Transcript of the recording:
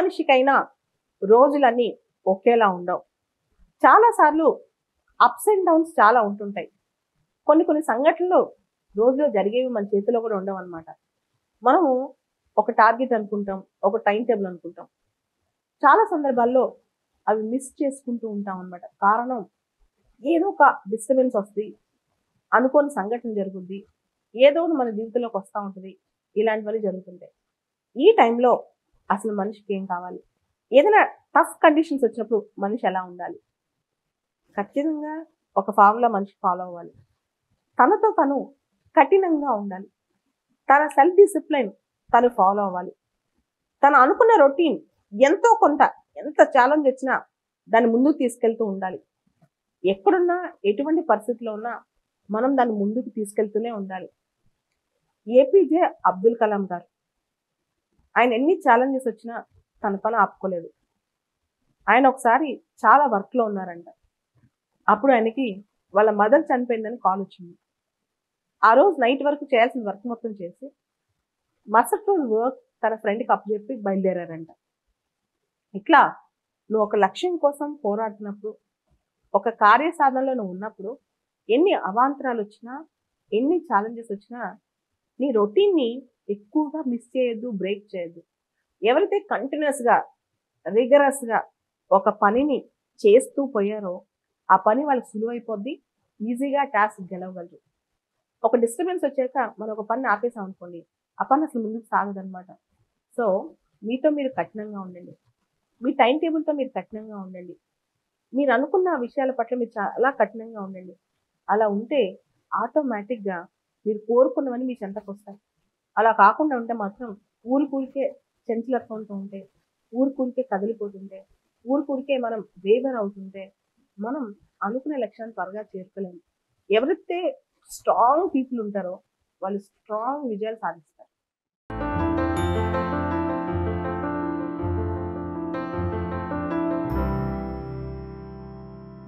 మనిషికైనా రోజులన్నీ ఒకేలా ఉండవు. చాలాసార్లు అప్స్ అండ్ డౌన్స్ చాలా ఉంటుంటాయి. కొన్ని కొన్ని సంఘటనలు రోజులో జరిగేవి మన చేతిలో కూడా ఉండవన్నమాట. మనము ఒక టార్గెట్ అనుకుంటాం, ఒక టైం టేబుల్ అనుకుంటాం. చాలా సందర్భాల్లో అవి మిస్ చేసుకుంటూ ఉంటాం అన్నమాట. కారణం ఏదో ఒక డిస్టర్బెన్స్ వస్తుంది, అనుకోని సంఘటన జరుగుద్ది, ఏదో ఒకటి మన జీవితంలోకి వస్తూ ఉంటుంది. ఇలాంటివన్నీ జరుగుతుంటాయి. ఈ టైంలో అసలు మనిషికి ఏం కావాలి? ఏదైనా టఫ్ కండిషన్స్ వచ్చినప్పుడు మనిషి ఎలా ఉండాలి? ఖచ్చితంగా ఒక ఫార్ములా మనిషి ఫాలో అవ్వాలి. తనతో తను కఠినంగా ఉండాలి. తన సెల్ఫ్ డిసిప్లైన్ తను ఫాలో అవ్వాలి. తను అనుకున్న రొటీన్ ఎంతో కొంత, ఎంత ఛాలెంజ్ వచ్చినా దాన్ని ముందుకు తీసుకెళ్తూ ఉండాలి. ఎక్కడున్నా, ఎటువంటి పరిస్థితిలో ఉన్నా మనం దాన్ని ముందుకు తీసుకెళ్తూనే ఉండాలి. ఏపీజే అబ్దుల్ కలాం గారు, ఆయన ఎన్ని ఛాలెంజెస్ వచ్చినా తన పని ఆపుకోలేదు. ఆయన ఒకసారి చాలా వర్క్లో ఉన్నారంట. అప్పుడు ఆయనకి వాళ్ళ మదర్ చనిపోయిందని కాల్ వచ్చింది. ఆ రోజు నైట్ వరకు చేయాల్సిన వర్క్ మొత్తం చేసి మరుసటి రోజు వర్క్ తన ఫ్రెండ్కి అప్పచెప్పి బయలుదేరారంట. ఇట్లా నువ్వు ఒక లక్ష్యం కోసం పోరాడుతున్నప్పుడు, ఒక కార్యసాధనలో నువ్వు ఉన్నప్పుడు ఎన్ని అవాంతరాలు వచ్చినా, ఎన్ని ఛాలెంజెస్ వచ్చినా నీ రొటీన్ని ఎక్కువగా మిస్ చేయొద్దు, బ్రేక్ చేయొద్దు. ఎవరైతే కంటిన్యూస్గా, రిగరస్గా ఒక పనిని చేస్తూ పోయారో ఆ పని వాళ్ళకి సులువైపోద్ది, ఈజీగా టాస్క్ గెలవగలరు. ఒక డిస్టర్బెన్స్ వచ్చాక మనం ఒక పని ఆపేసాం అనుకోండి, ఆ పని అసలు ముందుకు సాగదనమాట. సో మీతో మీరు కఠినంగా ఉండండి. మీ టైం టేబుల్తో మీరు కఠినంగా ఉండండి. మీరు అనుకున్న విషయాల పట్ల మీరు చాలా కఠినంగా ఉండండి. అలా ఉంటే ఆటోమేటిక్గా మీరు కోరుకున్నవన్నీ మీ చెంతకు వస్తాయి. అలా కాకుండా ఉంటే మాత్రం ఊరికే చంచలత్వంతో ఉంటే, ఊరికే కదిలిపోతుంటే, ఊరికే మనం వేవర్ అవుతుంటే మనం అనుకునే లక్ష్యాన్ని త్వరగా చేరుకోలేము. ఎవరైతే స్ట్రాంగ్ పీపుల్ ఉంటారో వాళ్ళు స్ట్రాంగ్ విజయాలు సాధిస్తారు.